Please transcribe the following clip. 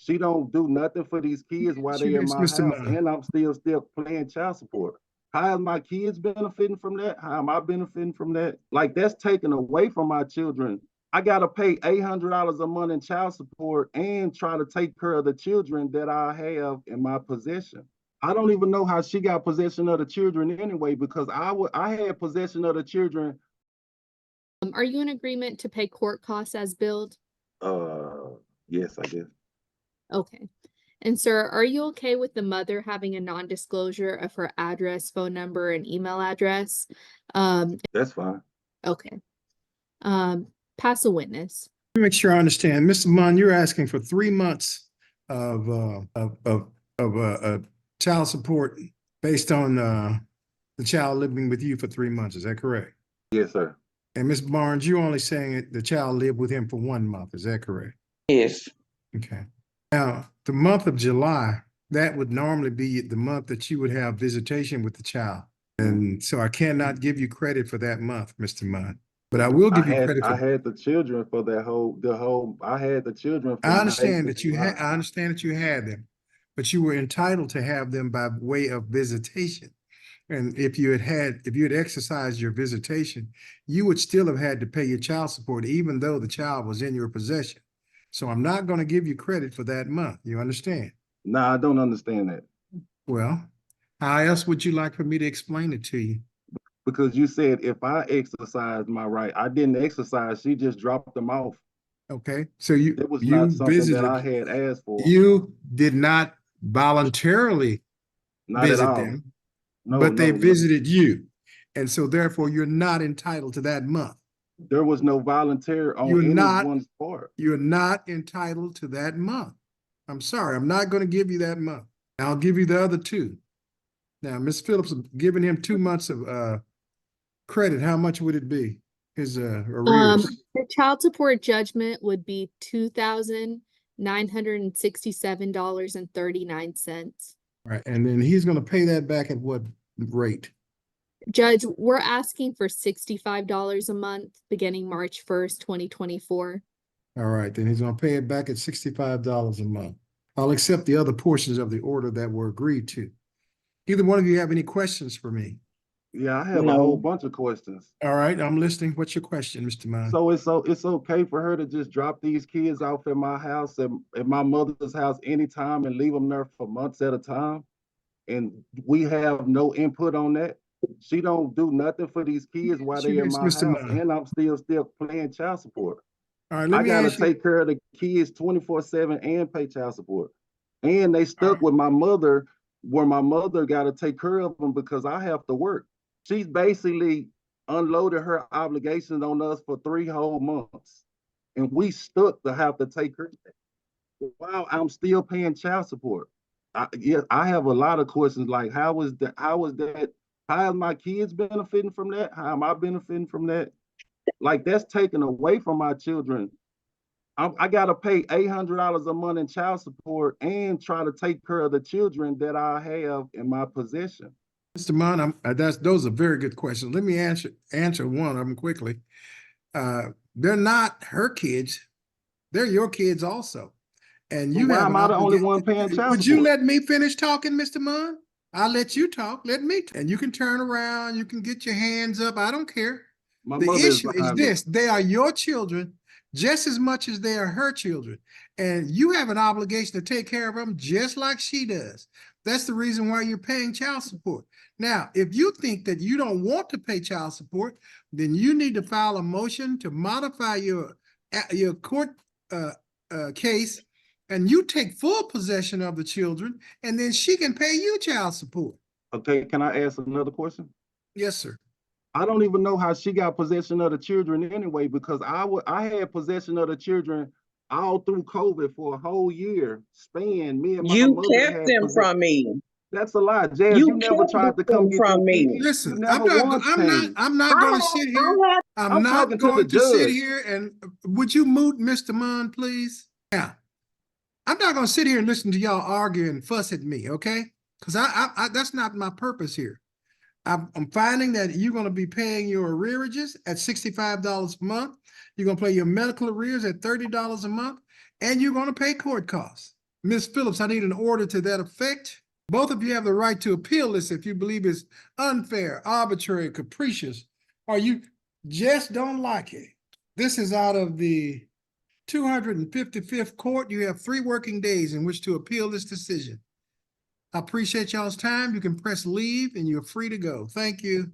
She don't do nothing for these kids while they in my Mr. house, Munn. and I'm still paying child support. How are my kids benefiting from that? How am I benefiting from that? Like, that's taken away from my children. I gotta pay $800 a month in child support and try to take care of the children that I have in my possession. I don't even know how she got possession of the children anyway, because I had possession of the children. Are you in agreement to pay court costs as billed? Yes, I guess. Okay. And sir, are you okay with the mother having a non-disclosure of her address, phone number, and email address? That's fine. Okay. Pass a witness. Let me make sure I understand. Mr. Munn, you're asking for 3 months of child support based on the child living with you for 3 months. Is that correct? Yes, sir. And Ms. Barnes, you're only saying the child lived with him for 1 month. Is that correct? Yes. Okay. Now, the month of July, that would normally be the month that you would have visitation with the child. And so I cannot give you credit for that month, Mr. Munn. But I will give you credit for. I had the children for I had the children. I understand that you had. I understand that you had them, but you were entitled to have them by way of visitation. And if you had exercised your visitation, you would still have had to pay your child support, even though the child was in your possession. So I'm not going to give you credit for that month. You understand? No, I don't understand that. Well, how else would you like for me to explain it to you? Because you said if I exercised my right, I didn't exercise. She just dropped them off. Okay, so you it was not something visited, that I had asked for. You did not voluntarily visit them, but they visited you, and so therefore you're not entitled to that month. There was no volunteer on anyone's part. You're not entitled to that month. I'm sorry, I'm not going to give you that month. I'll give you the other 2. Now, Ms. Phillips, giving him 2 months of credit, how much would it be? His arrears. The child support judgment would be $2,967.39. Right, and then he's going to pay that back at what rate? Judge, we're asking for $65 a month beginning March 1st, 2024. All right, then he's going to pay it back at $65 a month. I'll accept the other portions of the order that were agreed to. Either one of you have any questions for me? Yeah, I have a whole bunch of questions. All right, I'm listening. What's your question, Mr. Munn? So it's okay for her to just drop these kids off at my house and at my mother's house anytime and leave them there for months at a time, and we have no input on that? She don't do nothing for these kids while they're in my house, and I'm still paying child support. All right, I gotta take care of the kids 24/7 and pay child support. And they stuck with my mother, where my mother gotta take care of them because I have to work. She's basically unloaded her obligations on us for 3 whole months. And we stuck to have to take her. Wow, I'm still paying child support. I have a lot of questions like how is that? How is my kids benefiting from that? How am I benefiting from that? Like, that's taken away from my children. I gotta pay $800 a month in child support and try to take care of the children that I have in my possession. Mr. Munn, those are very good questions. Let me answer one of them quickly. They're not her kids; they're your kids also. And you am I the only one paying child support? Would you let me finish talking, Mr. Munn? I'll let you talk. Let me, and you can turn around. You can get your hands up. I don't care. The issue is this: they are your children just as much as they are her children, and you have an obligation to take care of them just like she does. That's the reason why you're paying child support. Now, if you think that you don't want to pay child support, then you need to file a motion to modify your court case, and you take full possession of the children, and then she can pay you child support. Okay, can I ask another question? Yes, sir. I don't even know how she got possession of the children anyway, because I had possession of the children all through COVID for a whole year span. Me and my mother kept them from me. That's a lie, Jazz. You never tried to come get from me. Listen, I'm not going to sit here. I'm not going to sit here and would you mute Mr. Munn, please? Yeah. I'm not going to sit here and listen to y'all argue and fuss at me, okay? Because I that's not my purpose here. I'm finding that you're going to be paying your arrearages at $65 a month. You're going to pay your medical arrears at $30 a month, and you're going to pay court costs. Ms. Phillips, I need an order to that effect. Both of you have the right to appeal this if you believe it's unfair, arbitrary, capricious, or you just don't like it. This is out of the 255th court. You have 3 working days in which to appeal this decision. I appreciate y'all's time. You can press leave and you're free to go. Thank you.